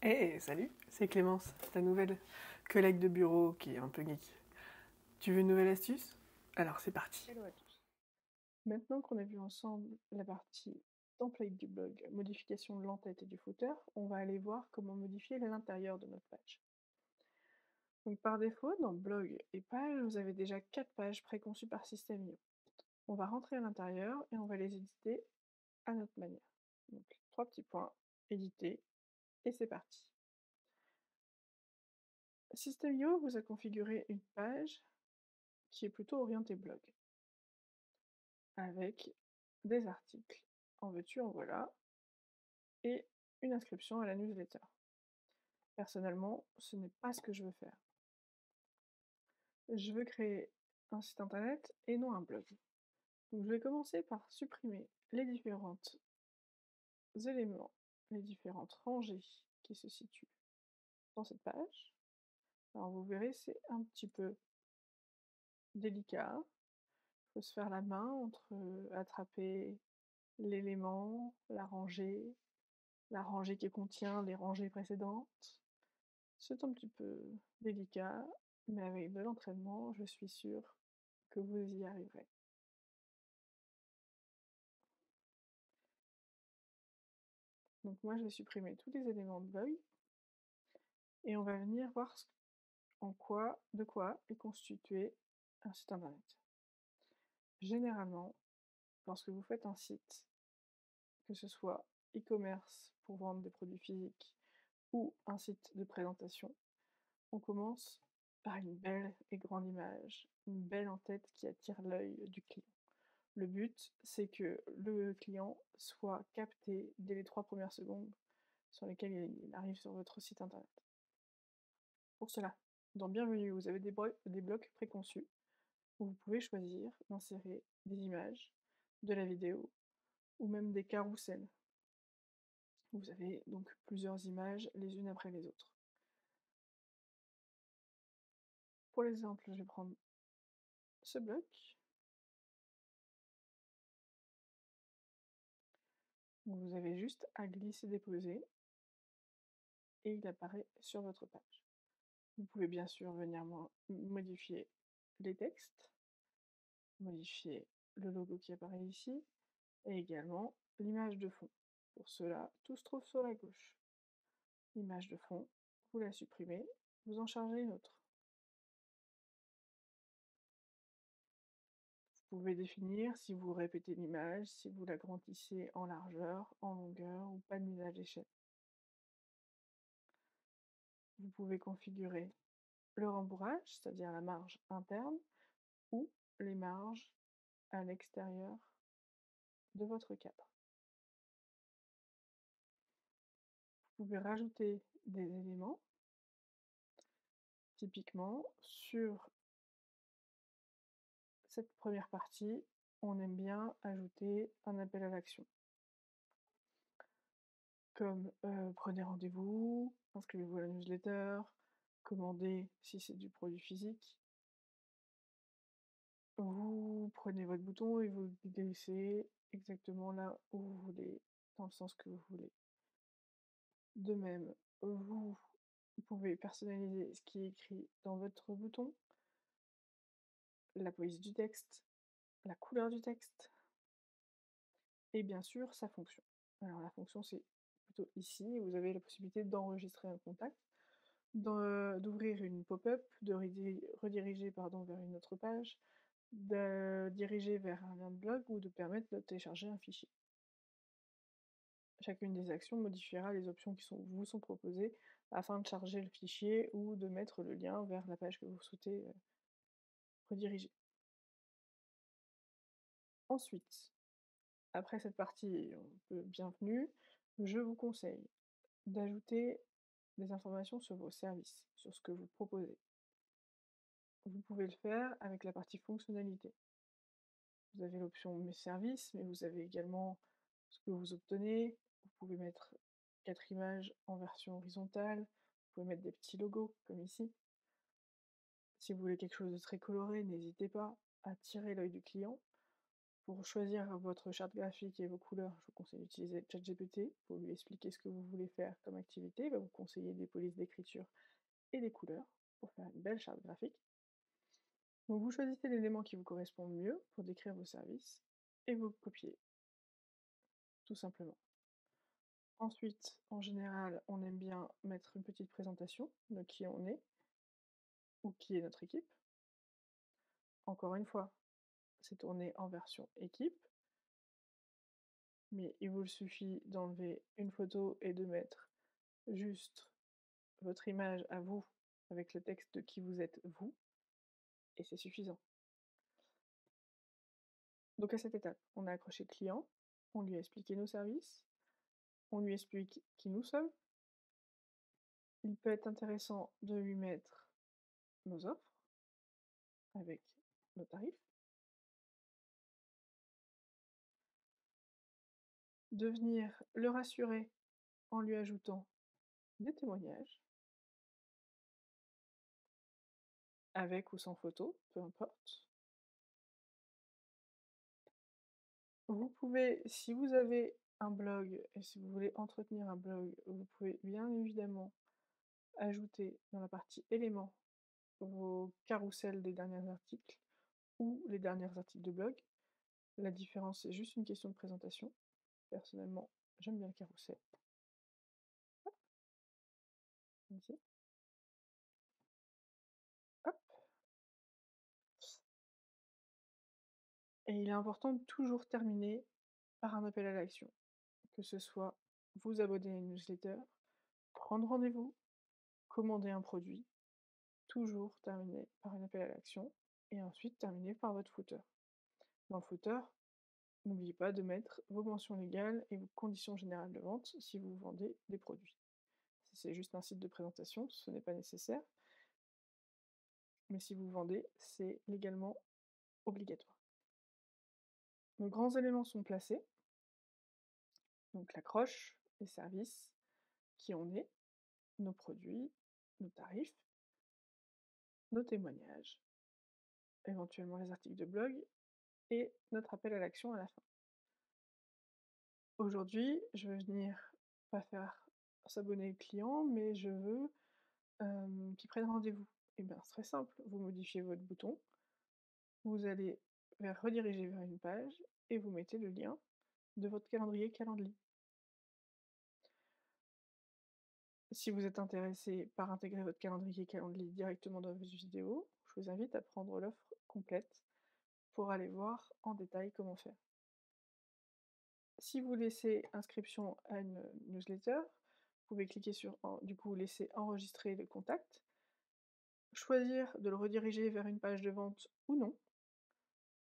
Hey, salut, c'est Clémence, ta nouvelle collègue de bureau qui est un peu geek. Tu veux une nouvelle astuce? Alors c'est parti. Hello à tous. Maintenant qu'on a vu ensemble la partie template du blog, modification de l'entête et du footer, on va aller voir comment modifier l'intérieur de notre page. Donc par défaut, dans blog et page, vous avez déjà 4 pages préconçues par System.io. On va rentrer à l'intérieur et on va les éditer à notre manière. Donc 3 petits points, éditer, et c'est parti. System.io vous a configuré une page qui est plutôt orientée blog, avec des articles, en veux-tu, en voilà, et une inscription à la newsletter. Personnellement, ce n'est pas ce que je veux faire. Je veux créer un site internet et non un blog. Donc je vais commencer par supprimer les différents éléments, les différentes rangées qui se situent dans cette page. Alors vous verrez, c'est un petit peu délicat. Il faut se faire la main entre attraper l'élément, la rangée qui contient les rangées précédentes. C'est un petit peu délicat, mais avec de l'entraînement, je suis sûre que vous y arriverez. Donc moi, je vais supprimer tous les éléments de blog et on va venir voir de quoi est constitué un site internet. Généralement, lorsque vous faites un site, que ce soit e-commerce pour vendre des produits physiques ou un site de présentation, on commence par une belle et grande image, une belle en-tête qui attire l'œil du client. Le but, c'est que le client soit capté dès les 3 premières secondes sur lesquelles il arrive sur votre site internet. Pour cela, dans Bienvenue, vous avez des blocs préconçus où vous pouvez choisir d'insérer des images, de la vidéo ou même des carousels. Vous avez donc plusieurs images les unes après les autres. Pour l'exemple, je vais prendre ce bloc. Vous avez juste à glisser-déposer et il apparaît sur votre page. Vous pouvez bien sûr venir modifier les textes, modifier le logo qui apparaît ici et également l'image de fond. Pour cela, tout se trouve sur la gauche. L'image de fond, vous la supprimez, vous en chargez une autre. Vous pouvez définir si vous répétez l'image, si vous l'agrandissez en largeur, en longueur ou pas de mise à l'échelle. Vous pouvez configurer le rembourrage, c'est-à-dire la marge interne, ou les marges à l'extérieur de votre cadre. Vous pouvez rajouter des éléments. Typiquement, sur cette première partie, on aime bien ajouter un appel à l'action. Comme prenez rendez-vous, inscrivez-vous à la newsletter, commandez si c'est du produit physique. Vous prenez votre bouton et vous le glissez exactement là où vous voulez, dans le sens que vous voulez. De même, vous pouvez personnaliser ce qui est écrit dans votre bouton, la police du texte, la couleur du texte, et bien sûr sa fonction. Alors la fonction c'est plutôt ici, vous avez la possibilité d'enregistrer un contact, d'ouvrir une pop-up, de rediriger vers une autre page, de diriger vers un lien de blog ou de permettre de télécharger un fichier. Chacune des actions modifiera les options qui vous sont proposées afin de charger le fichier ou de mettre le lien vers la page que vous souhaitez rediriger. Ensuite, après cette partie bienvenue, je vous conseille d'ajouter des informations sur vos services, sur ce que vous proposez. Vous pouvez le faire avec la partie fonctionnalité. Vous avez l'option Mes services, mais vous avez également ce que vous obtenez. Vous pouvez mettre 4 images en version horizontale. Vous pouvez mettre des petits logos, comme ici. Si vous voulez quelque chose de très coloré, n'hésitez pas à tirer l'œil du client. Pour choisir votre charte graphique et vos couleurs, je vous conseille d'utiliser ChatGPT pour lui expliquer ce que vous voulez faire comme activité. Il va vous conseiller des polices d'écriture et des couleurs pour faire une belle charte graphique. Donc vous choisissez l'élément qui vous correspond le mieux pour décrire vos services et vous copiez, tout simplement. Ensuite, en général, on aime bien mettre une petite présentation de qui on est ou qui est notre équipe. Encore une fois, c'est tourné en version équipe, mais il vous suffit d'enlever une photo et de mettre juste votre image à vous avec le texte de qui vous êtes vous, et c'est suffisant. Donc à cette étape, on a accroché le client, on lui a expliqué nos services, on lui explique qui nous sommes. Il peut être intéressant de lui mettre nos offres avec nos tarifs, de venir le rassurer en lui ajoutant des témoignages, avec ou sans photo, peu importe. Vous pouvez, si vous avez un blog et si vous voulez entretenir un blog, vous pouvez bien évidemment ajouter dans la partie éléments vos carousels des derniers articles ou les derniers articles de blog. La différence, c'est juste une question de présentation. Personnellement, j'aime bien le carrousel. Ici. Hop. Et il est important de toujours terminer par un appel à l'action. Que ce soit vous abonner à une newsletter, prendre rendez-vous, commander un produit, toujours terminer par un appel à l'action et ensuite terminer par votre footer. Dans le footer, n'oubliez pas de mettre vos mentions légales et vos conditions générales de vente si vous vendez des produits. Si c'est juste un site de présentation, ce n'est pas nécessaire. Mais si vous vendez, c'est légalement obligatoire. Nos grands éléments sont placés. Donc l'accroche, les services, qui on est, nos produits, nos tarifs, nos témoignages, éventuellement les articles de blog et notre appel à l'action à la fin. Aujourd'hui, je veux venir pas faire s'abonner le client, mais je veux qu'il prenne rendez-vous. Et bien c'est très simple, vous modifiez votre bouton, vous allez rediriger vers une page et vous mettez le lien de votre calendrier Calendly. Si vous êtes intéressé par intégrer votre calendrier Calendly directement dans votre vidéo, je vous invite à prendre l'offre complète pour aller voir en détail comment faire. Si vous laissez inscription à une newsletter, vous pouvez cliquer sur du coup laisser enregistrer le contact, choisir de le rediriger vers une page de vente ou non.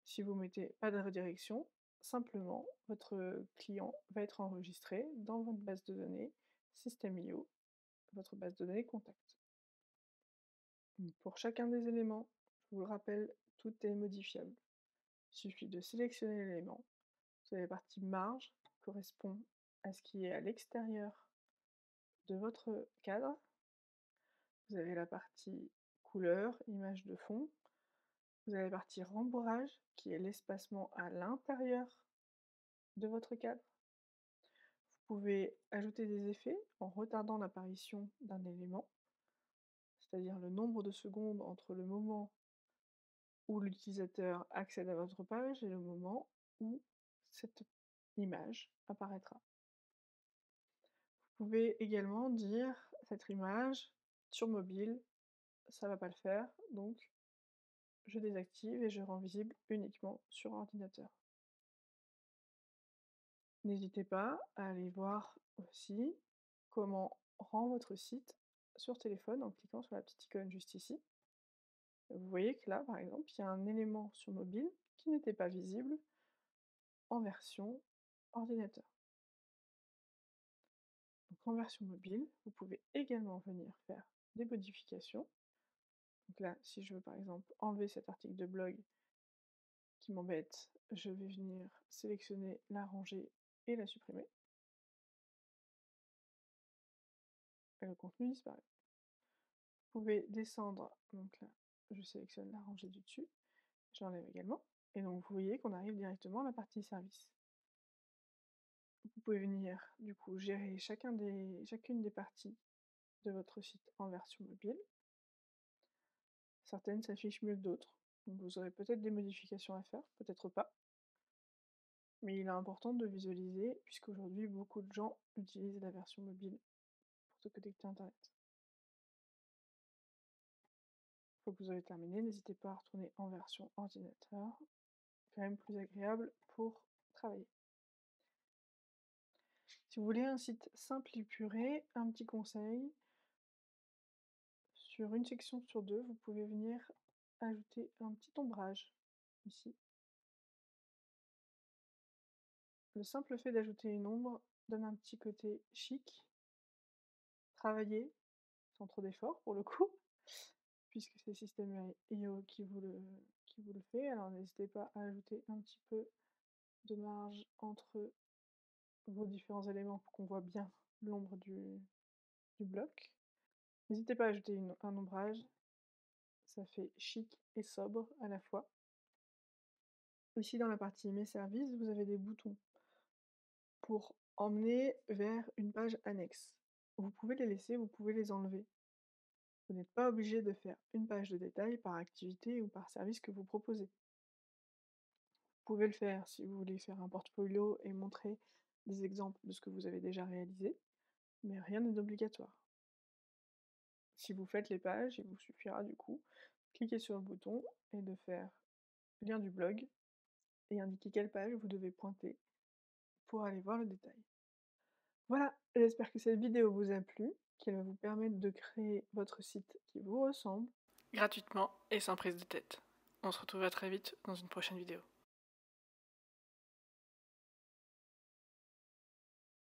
Si vous mettez pas de redirection, simplement votre client va être enregistré dans votre base de données System.io, votre base de données contact. Pour chacun des éléments, je vous le rappelle, tout est modifiable. Il suffit de sélectionner l'élément. Vous avez la partie marge qui correspond à ce qui est à l'extérieur de votre cadre. Vous avez la partie couleur, image de fond. Vous avez la partie rembourrage qui est l'espacement à l'intérieur de votre cadre. Vous pouvez ajouter des effets en retardant l'apparition d'un élément, c'est-à-dire le nombre de secondes entre le moment où l'utilisateur accède à votre page et le moment où cette image apparaîtra. Vous pouvez également dire cette image sur mobile, ça va pas le faire, donc je désactive et je rends visible uniquement sur ordinateur. N'hésitez pas à aller voir aussi comment rend votre site sur téléphone en cliquant sur la petite icône juste ici. Vous voyez que là, par exemple, il y a un élément sur mobile qui n'était pas visible en version ordinateur. Donc en version mobile, vous pouvez également venir faire des modifications. Donc là, si je veux par exemple enlever cet article de blog qui m'embête, je vais venir sélectionner, l'arranger et la supprimer. Et le contenu disparaît. Vous pouvez descendre, donc là, je sélectionne l'arranger du dessus, je l'enlève également. Et donc vous voyez qu'on arrive directement à la partie service. Vous pouvez venir du coup gérer chacune des parties de votre site en version mobile. Certaines s'affichent mieux que d'autres, donc vous aurez peut-être des modifications à faire, peut-être pas. Mais il est important de visualiser, puisqu'aujourd'hui beaucoup de gens utilisent la version mobile pour se connecter à Internet. Une fois que vous avez terminé, n'hésitez pas à retourner en version ordinateur, quand même plus agréable pour travailler. Si vous voulez un site simple et épuré, un petit conseil, sur une section sur deux, vous pouvez venir ajouter un petit ombrage, ici. Le simple fait d'ajouter une ombre donne un petit côté chic, travaillé, sans trop d'efforts pour le coup, puisque c'est System.io qui vous le fait. Alors n'hésitez pas à ajouter un petit peu de marge entre vos différents éléments pour qu'on voit bien l'ombre du bloc. N'hésitez pas à ajouter un ombrage, ça fait chic et sobre à la fois. Ici dans la partie Mes services, vous avez des boutons pour emmener vers une page annexe. Vous pouvez les laisser, vous pouvez les enlever. Vous n'êtes pas obligé de faire une page de détail par activité ou par service que vous proposez. Vous pouvez le faire si vous voulez faire un portfolio et montrer des exemples de ce que vous avez déjà réalisé, mais rien n'est obligatoire. Si vous faites les pages, il vous suffira du coup de cliquer sur le bouton et de faire lien du blog et indiquer quelle page vous devez pointer pour aller voir le détail. Voilà, j'espère que cette vidéo vous a plu, qu'elle va vous permettre de créer votre site qui vous ressemble gratuitement et sans prise de tête. On se retrouve à très vite dans une prochaine vidéo.